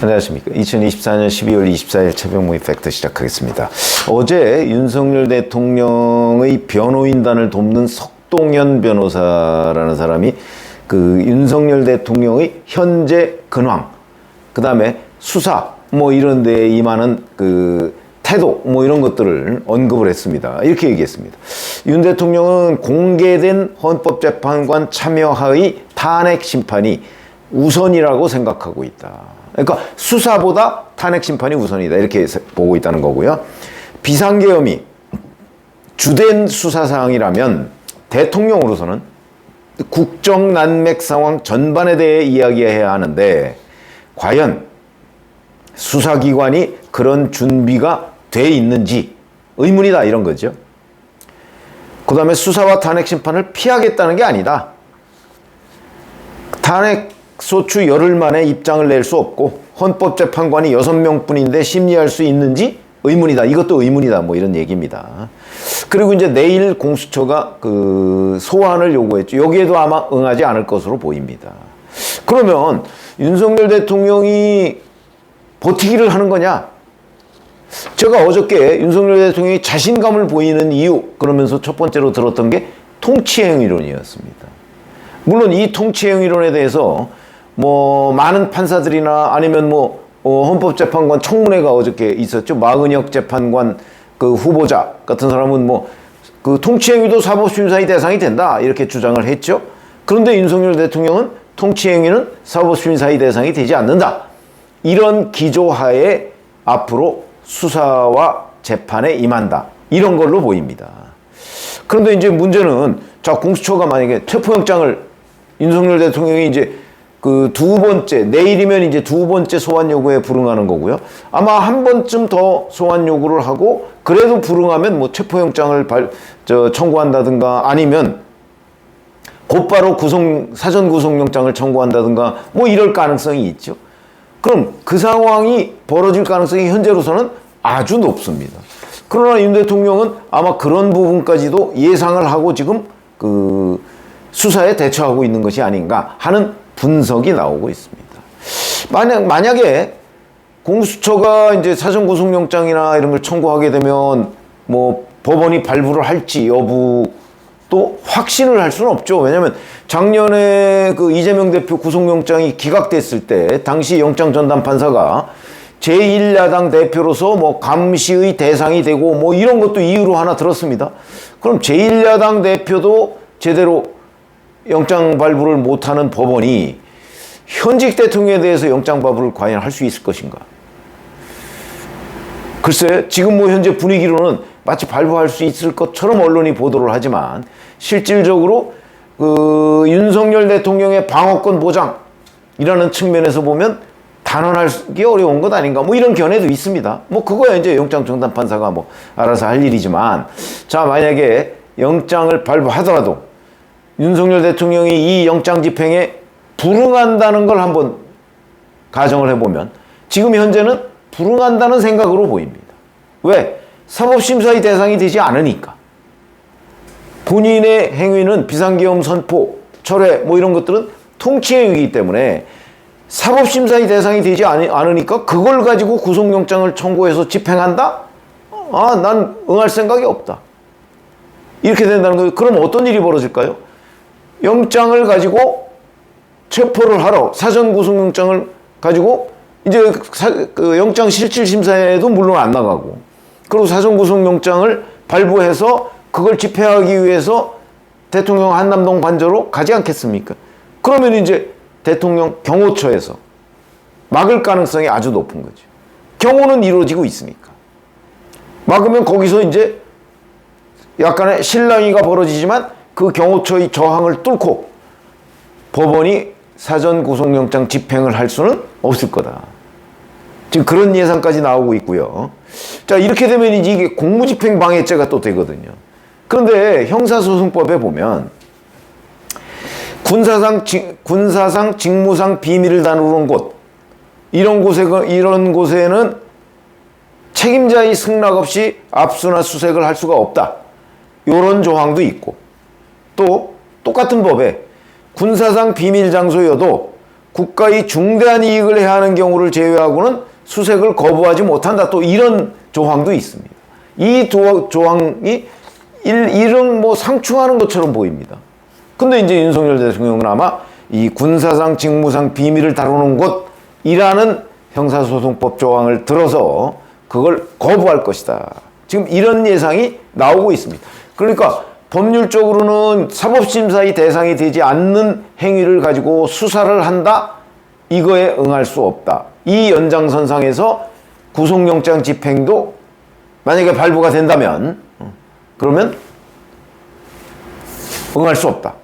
안녕하십니까. 2024년 12월 24일 새벽 팩트 시작하겠습니다. 어제 윤석열 대통령의 변호인단을 돕는 석동현 변호사라는 사람이 그 윤석열 대통령의 현재 근황, 그 다음에 수사, 뭐 이런 데에 임하는 그 태도, 뭐 이런 것들을 언급을 했습니다. 이렇게 얘기했습니다. 윤 대통령은 공개된 헌법재판관 참여하의 탄핵 심판이 우선이라고 생각하고 있다. 그러니까 수사보다 탄핵 심판이 우선이다. 이렇게 보고 있다는 거고요. 비상계엄이 주된 수사사항이라면 대통령으로서는 국정난맥 상황 전반에 대해 이야기해야 하는데 과연 수사기관이 그런 준비가 돼 있는지 의문이다. 이런 거죠. 그 다음에 수사와 탄핵 심판을 피하겠다는 게 아니다. 탄핵 소추 열흘 만에 입장을 낼 수 없고 헌법재판관이 6명뿐인데 심리할 수 있는지 의문이다. 이것도 의문이다. 뭐 이런 얘기입니다. 그리고 이제 내일 공수처가 그 소환을 요구했죠. 여기에도 아마 응하지 않을 것으로 보입니다. 그러면 윤석열 대통령이 버티기를 하는 거냐? 제가 어저께 윤석열 대통령이 자신감을 보이는 이유 그러면서 첫 번째로 들었던 게 통치행 이론이었습니다. 물론 이 통치행 이론에 대해서 뭐 많은 판사들이나 아니면 뭐 헌법재판관 청문회가 어저께 있었죠. 마은혁 재판관 그 후보자 같은 사람은 뭐 그 통치행위도 사법심사의 대상이 된다 이렇게 주장을 했죠. 그런데 윤석열 대통령은 통치행위는 사법심사의 대상이 되지 않는다. 이런 기조하에 앞으로 수사와 재판에 임한다. 이런 걸로 보입니다. 그런데 이제 문제는 자, 공수처가 만약에 체포영장을 윤석열 대통령이 이제 그 두 번째, 내일이면 이제 두 번째 소환 요구에 불응하는 거고요. 아마 한 번쯤 더 소환 요구를 하고 그래도 불응하면 뭐 체포영장을 청구한다든가 아니면 곧바로 사전 구속영장을 청구한다든가 뭐 이럴 가능성이 있죠. 그럼 그 상황이 벌어질 가능성이 현재로서는 아주 높습니다. 그러나 윤 대통령은 아마 그런 부분까지도 예상을 하고 지금 그 수사에 대처하고 있는 것이 아닌가 하는 분석이 나오고 있습니다. 만약에 공수처가 이제 사전 구속영장이나 이런 걸 청구하게 되면 뭐 법원이 발부를 할지 여부도 확신을 할 수는 없죠. 왜냐하면 작년에 그 이재명 대표 구속영장이 기각됐을 때 당시 영장 전담 판사가 제1야당 대표로서 뭐 감시의 대상이 되고 뭐 이런 것도 이유로 하나 들었습니다. 그럼 제1야당 대표도 제대로 영장 발부를 못하는 법원이 현직 대통령에 대해서 영장 발부를 과연 할 수 있을 것인가? 글쎄, 지금 뭐 현재 분위기로는 마치 발부할 수 있을 것처럼 언론이 보도를 하지만 실질적으로 그 윤석열 대통령의 방어권 보장이라는 측면에서 보면 단언하기 어려운 것 아닌가? 뭐 이런 견해도 있습니다. 뭐 그거야 이제 영장 정담 판사가 뭐 알아서 할 일이지만 자, 만약에 영장을 발부하더라도 윤석열 대통령이 이 영장 집행에 불응한다는 걸 한번 가정을 해보면 지금 현재는 불응한다는 생각으로 보입니다. 왜? 사법심사의 대상이 되지 않으니까. 본인의 행위는 비상계엄 선포, 철회 뭐 이런 것들은 통치행위이기 때문에 사법심사의 대상이 되지 않으니까 그걸 가지고 구속영장을 청구해서 집행한다? 아, 난 응할 생각이 없다. 이렇게 된다는 거예요. 그럼 어떤 일이 벌어질까요? 영장을 가지고 체포를 하러 사전 구속영장을 가지고 이제 그 영장 실질심사에도 물론 안 나가고 그리고 사전 구속영장을 발부해서 그걸 집행하기 위해서 대통령 한남동 관저로 가지 않겠습니까? 그러면 이제 대통령 경호처에서 막을 가능성이 아주 높은 거죠. 경호는 이루어지고 있으니까. 막으면 거기서 이제 약간의 실랑이가 벌어지지만 그 경호처의 저항을 뚫고 법원이 사전 구속영장 집행을 할 수는 없을 거다. 지금 그런 예상까지 나오고 있고요. 자, 이렇게 되면 이게 공무집행 방해죄가 또 되거든요. 그런데 형사소송법에 보면 군사상 직무상 비밀을 다루는 곳 이런 곳에는 책임자의 승낙 없이 압수나 수색을 할 수가 없다. 이런 조항도 있고 또 똑같은 법에 군사상 비밀 장소여도 국가의 중대한 이익을 해야 하는 경우를 제외하고는 수색을 거부하지 못한다. 또 이런 조항도 있습니다. 이 조항이 이런 뭐 상충하는 것처럼 보입니다. 근데 이제 윤석열 대통령은 아마 이 군사상 직무상 비밀을 다루는 곳이라는 형사소송법 조항을 들어서 그걸 거부할 것이다. 지금 이런 예상이 나오고 있습니다. 그러니까 법률적으로는 사법심사의 대상이 되지 않는 행위를 가지고 수사를 한다? 이거에 응할 수 없다. 이 연장선상에서 구속영장 집행도 만약에 발부가 된다면 그러면 응할 수 없다.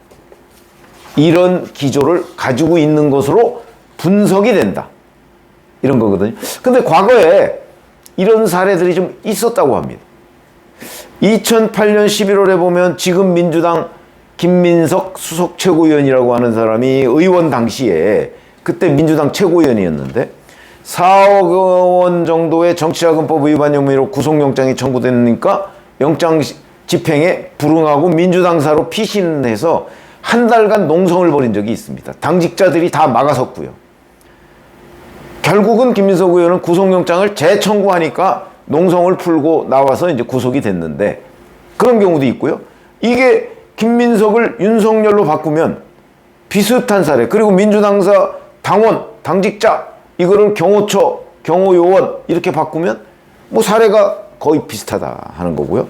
이런 기조를 가지고 있는 것으로 분석이 된다. 이런 거거든요. 근데 과거에 이런 사례들이 좀 있었다고 합니다. 2008년 11월에 보면 지금 민주당 김민석 수석 최고위원이라고 하는 사람이 의원 당시에 그때 민주당 최고위원이었는데 4억 원 정도의 정치자금법 위반 혐의로 구속영장이 청구되니까 영장 집행에 불응하고 민주당사로 피신해서 한 달간 농성을 벌인 적이 있습니다. 당직자들이 다 막아섰고요. 결국은 김민석 의원은 구속영장을 재청구하니까 농성을 풀고 나와서 이제 구속이 됐는데 그런 경우도 있고요. 이게 김민석을 윤석열로 바꾸면 비슷한 사례, 그리고 민주당사 당원, 당직자 이거를 경호처, 경호요원 이렇게 바꾸면 뭐 사례가 거의 비슷하다 하는 거고요.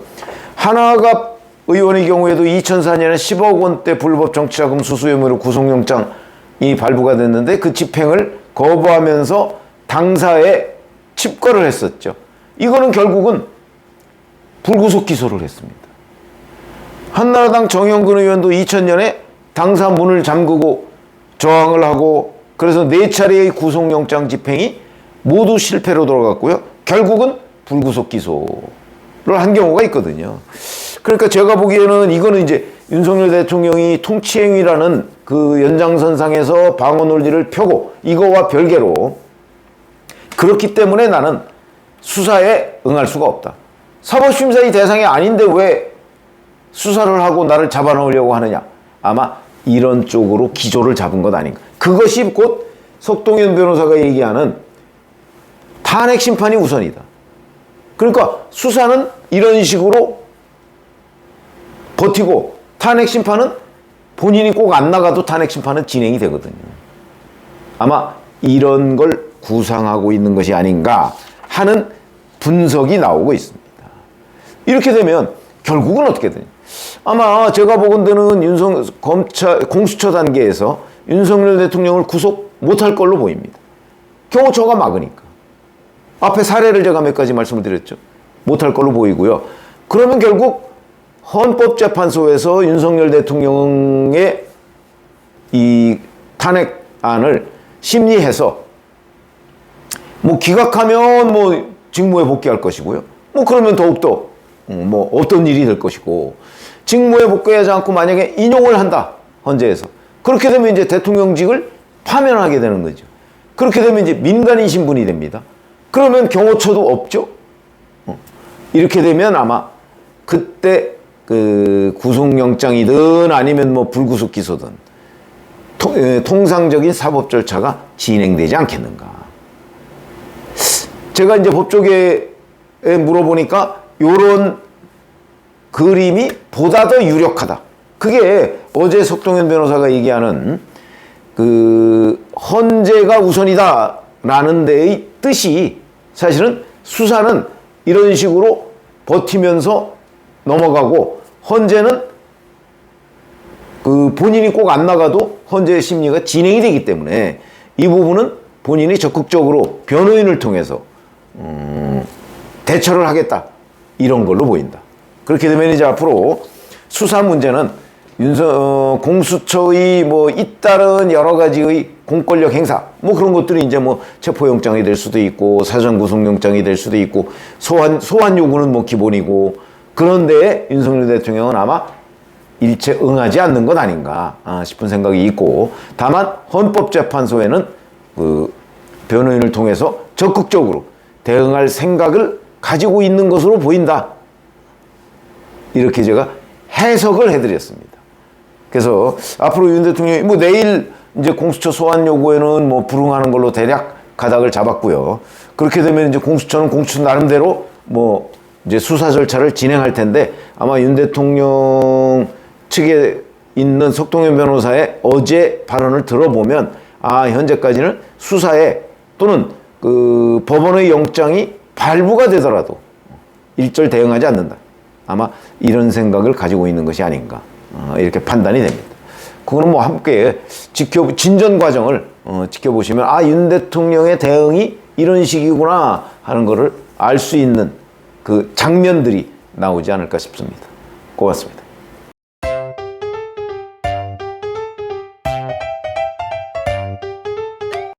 하나갑 의원의 경우에도 2004년에 10억 원대 불법 정치자금 수수 혐의로 구속영장이 발부가 됐는데 그 집행을 거부하면서 당사에 칩거를 했었죠. 이거는 결국은 불구속 기소를 했습니다. 한나라당 정영근 의원도 2000년에 당사 문을 잠그고 저항을 하고 그래서 4차례의 구속영장 집행이 모두 실패로 돌아갔고요. 결국은 불구속 기소를 한 경우가 있거든요. 그러니까 제가 보기에는 이거는 이제 윤석열 대통령이 통치행위라는 그 연장선상에서 방어 논리를 펴고 이거와 별개로 그렇기 때문에 나는 수사에 응할 수가 없다. 사법심사의 대상이 아닌데 왜 수사를 하고 나를 잡아놓으려고 하느냐. 아마 이런 쪽으로 기조를 잡은 것 아닌가. 그것이 곧 석동현 변호사가 얘기하는 탄핵 심판이 우선이다. 그러니까 수사는 이런 식으로 버티고 탄핵 심판은 본인이 꼭 안 나가도 탄핵 심판은 진행이 되거든요. 아마 이런 걸 구상하고 있는 것이 아닌가 하는 분석이 나오고 있습니다. 이렇게 되면 결국은 어떻게 되냐. 아마 제가 보건대는 공수처 단계에서 윤석열 대통령을 구속 못할 걸로 보입니다. 경호처가 막으니까. 앞에 사례를 제가 몇 가지 말씀을 드렸죠. 못할 걸로 보이고요. 그러면 결국 헌법재판소에서 윤석열 대통령의 이 탄핵안을 심리해서 뭐 기각하면 뭐 직무에 복귀할 것이고요. 뭐 그러면 더욱더 뭐 어떤 일이 될 것이고, 직무에 복귀하지 않고 만약에 인용을 한다 헌재에서, 그렇게 되면 이제 대통령직을 파면하게 되는 거죠. 그렇게 되면 이제 민간인 신분이 됩니다. 그러면 경호처도 없죠. 이렇게 되면 아마 그때 그 구속영장이든 아니면 뭐 불구속 기소든 통상적인 사법 절차가 진행되지 않겠는가. 제가 이제 법조계에 물어보니까 요런 그림이 보다 더 유력하다. 그게 어제 석동현 변호사가 얘기하는 그 헌재가 우선이다 라는 데의 뜻이, 사실은 수사는 이런 식으로 버티면서 넘어가고 헌재는 그 본인이 꼭 안 나가도 헌재의 심리가 진행이 되기 때문에 이 부분은 본인이 적극적으로 변호인을 통해서 대처를 하겠다, 이런 걸로 보인다. 그렇게 되면 이제 앞으로 수사 문제는 공수처의 뭐 잇따른 여러 가지의 공권력 행사, 뭐 그런 것들이 이제 뭐 체포영장이 될 수도 있고 사전 구속영장이 될 수도 있고 소환 요구는 뭐 기본이고, 그런데 윤석열 대통령은 아마 일체 응하지 않는 것 아닌가 싶은 생각이 있고, 다만 헌법재판소에는 그 변호인을 통해서 적극적으로 대응할 생각을 가지고 있는 것으로 보인다. 이렇게 제가 해석을 해드렸습니다. 그래서 앞으로 윤 대통령이 뭐 내일 이제 공수처 소환 요구에는 뭐 불응하는 걸로 대략 가닥을 잡았고요. 그렇게 되면 이제 공수처는 공수처 나름대로 뭐 이제 수사 절차를 진행할 텐데 아마 윤 대통령 측에 있는 석동현 변호사의 어제 발언을 들어보면 아, 현재까지는 수사에 또는 그 법원의 영장이 발부가 되더라도 일절 대응하지 않는다. 아마 이런 생각을 가지고 있는 것이 아닌가. 이렇게 판단이 됩니다. 그거는 뭐 함께 진전 과정을 지켜보시면 아, 윤 대통령의 대응이 이런 식이구나 하는 거를 알 수 있는 그 장면들이 나오지 않을까 싶습니다. 고맙습니다.